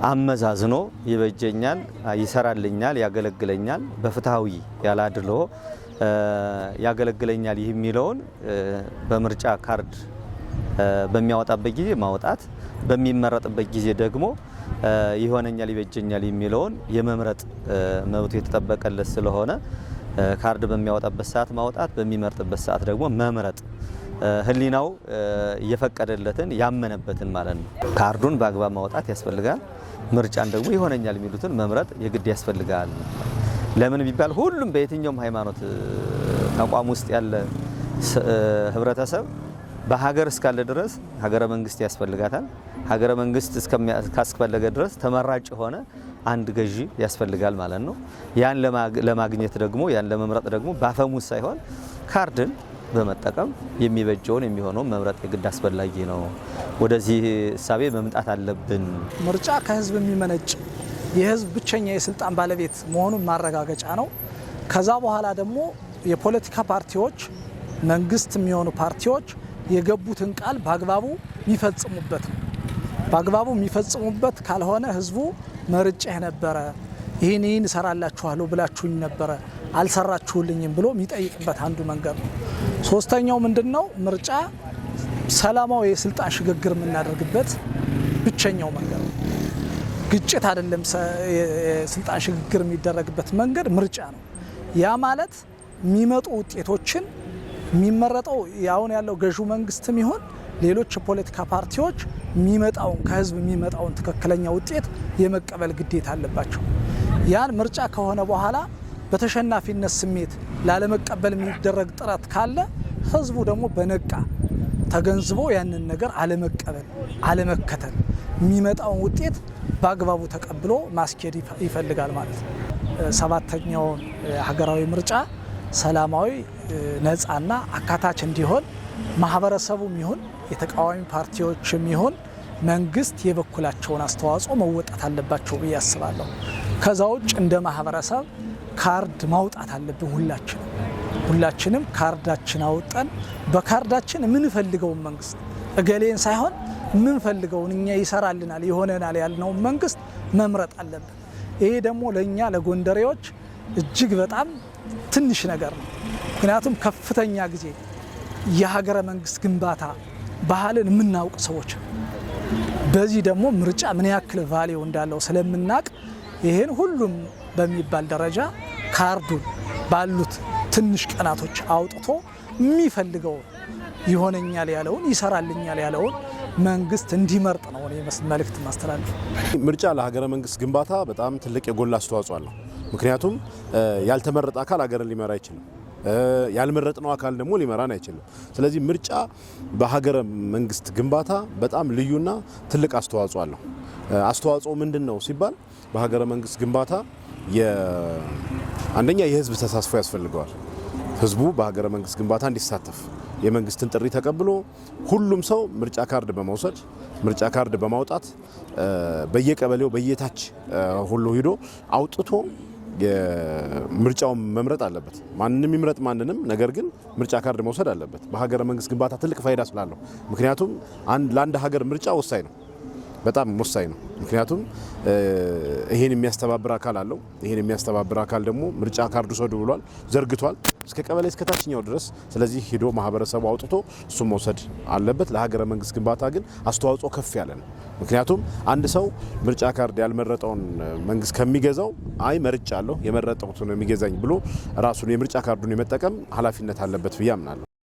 አመዛዝኖ ይበጀኛል፣ ይሰራልኛል፣ ያገለግለኛል በፍትሃዊ ያላድሎ ያገለግለኛል የሚለውን በምርጫ ካርድ በሚያወጣበት ጊዜ ማውጣት በሚመረጥበት ጊዜ ደግሞ ይሆነኛል ይበጀኛል የሚለውን የመምረጥ መብቱ የተጠበቀለት ስለሆነ ካርድ በሚያወጣበት ሰዓት ማውጣት በሚመርጥበት ሰዓት ደግሞ መምረጥ ህሊናው የፈቀደለትን ያመነበትን ማለት ነው። ካርዱን በአግባብ ማውጣት ያስፈልጋል። ምርጫን ደግሞ ይሆነኛል የሚሉትን መምረጥ የግድ ያስፈልጋል። ለምን ቢባል ሁሉም በየትኛውም ሃይማኖት ተቋም ውስጥ ያለ ህብረተሰብ በሀገር እስካለ ድረስ ሀገረ መንግስት ያስፈልጋታል። ሀገረ መንግስት እስካስፈለገ ድረስ ተመራጭ ሆነ አንድ ገዢ ያስፈልጋል ማለት ነው። ያን ለማግኘት ደግሞ ያን ለመምረጥ ደግሞ ባፈሙዝ ሳይሆን ካርድን በመጠቀም የሚበጀውን የሚሆነው መምረጥ የግድ አስፈላጊ ነው። ወደዚህ እሳቤ መምጣት አለብን። ምርጫ ከህዝብ የሚመነጭ የህዝብ ብቸኛ የስልጣን ባለቤት መሆኑን ማረጋገጫ ነው። ከዛ በኋላ ደግሞ የፖለቲካ ፓርቲዎች መንግስት የሚሆኑ ፓርቲዎች የገቡትን ቃል በአግባቡ የሚፈጽሙበት ነው። በአግባቡ የሚፈጽሙበት ካልሆነ ህዝቡ መርጬህ ነበረ፣ ይህን እሰራላችኋለሁ ብላችሁኝ ነበረ አልሰራችሁልኝም ብሎ የሚጠይቅበት አንዱ መንገድ ነው። ሶስተኛው ምንድነው? ምርጫ ሰላማዊ የስልጣን ሽግግር የምናደርግበት ብቸኛው መንገድ ነው። ግጭት አይደለም። የስልጣን ሽግግር የሚደረግበት መንገድ ምርጫ ነው። ያ ማለት የሚመጡ ውጤቶችን የሚመረጠው ያውን ያለው ገዢው መንግስትም ይሁን ሌሎች የፖለቲካ ፓርቲዎች የሚመጣውን ከህዝብ የሚመጣውን ትክክለኛ ውጤት የመቀበል ግዴታ አለባቸው። ያን ምርጫ ከሆነ በኋላ በተሸናፊነት ስሜት ላለመቀበል የሚደረግ ጥረት ካለ ህዝቡ ደግሞ በነቃ ተገንዝቦ ያንን ነገር አለመቀበል፣ አለመከተል የሚመጣውን ውጤት በአግባቡ ተቀብሎ ማስኬድ ይፈልጋል ማለት ነው። ሰባተኛውን ሀገራዊ ምርጫ ሰላማዊ፣ ነፃና አካታች እንዲሆን ማህበረሰቡም ይሁን የተቃዋሚ ፓርቲዎችም ይሁን መንግስት የበኩላቸውን አስተዋጽኦ መወጣት አለባቸው ብዬ አስባለሁ። ከዛ ውጭ እንደ ማህበረሰብ ካርድ ማውጣት አለብን። ሁላችንም ካርዳችን አውጠን በካርዳችን የምንፈልገውን መንግስት እገሌን ሳይሆን የምንፈልገውን እኛ ይሰራልናል ይሆነናል ያልነውን መንግስት መምረጥ አለብን። ይሄ ደግሞ ለእኛ ለጎንደሬዎች እጅግ በጣም ትንሽ ነገር ነው። ምክንያቱም ከፍተኛ ጊዜ የሀገረ መንግስት ግንባታ ባህልን የምናውቅ ሰዎች ነው። በዚህ ደግሞ ምርጫ ምን ያክል ቫልዩ እንዳለው ስለምናቅ ይሄን ሁሉም በሚባል ደረጃ ካርዱን ባሉት ትንሽ ቀናቶች አውጥቶ የሚፈልገውን ይሆነኛል ያለውን ይሰራልኛል ያለውን መንግስት እንዲመርጥ ነው እኔ መልእክት ማስተላለፍ። ምርጫ ለሀገረ መንግስት ግንባታ በጣም ትልቅ የጎላ አስተዋጽኦ አለው። ምክንያቱም ያልተመረጠ አካል ሀገርን ሊመራ አይችልም፣ ያልመረጥነው አካል ደግሞ ሊመራን አይችልም። ስለዚህ ምርጫ በሀገረ መንግስት ግንባታ በጣም ልዩና ትልቅ አስተዋጽኦ አለው። አስተዋጽኦ ምንድነው ሲባል በሀገረ መንግስት ግንባታ አንደኛ የህዝብ ተሳትፎ ያስፈልገዋል። ህዝቡ በሀገረ መንግስት ግንባታ እንዲሳተፍ የመንግስትን ጥሪ ተቀብሎ ሁሉም ሰው ምርጫ ካርድ በመውሰድ ምርጫ ካርድ በማውጣት በየቀበሌው በየታች ሁሉ ሄዶ አውጥቶ ምርጫውን መምረጥ አለበት። ማንንም ይምረጥ ማንንም፣ ነገር ግን ምርጫ ካርድ መውሰድ አለበት። በሀገረ መንግስት ግንባታ ትልቅ ፋይዳ ስላለው፣ ምክንያቱም ለአንድ ሀገር ምርጫ ወሳኝ ነው፣ በጣም ወሳኝ ነው። ምክንያቱም ይሄን የሚያስተባብር አካል አለው። ይሄን የሚያስተባብር አካል ደግሞ ምርጫ ካርድ ውሰዱ ብሏል፣ ዘርግቷል እስከ ቀበሌ እስከ ታችኛው ድረስ። ስለዚህ ሄዶ ማህበረሰቡ አውጥቶ እሱ መውሰድ አለበት። ለሀገረ መንግስት ግንባታ ግን አስተዋጽኦ ከፍ ያለ ነው። ምክንያቱም አንድ ሰው ምርጫ ካርድ ያልመረጠውን መንግስት ከሚገዛው አይ መርጫለሁ የመረጠሁት ነው የሚገዛኝ ብሎ ራሱን የምርጫ ካርዱን የመጠቀም ኃላፊነት አለበት ብዬ አምናለሁ።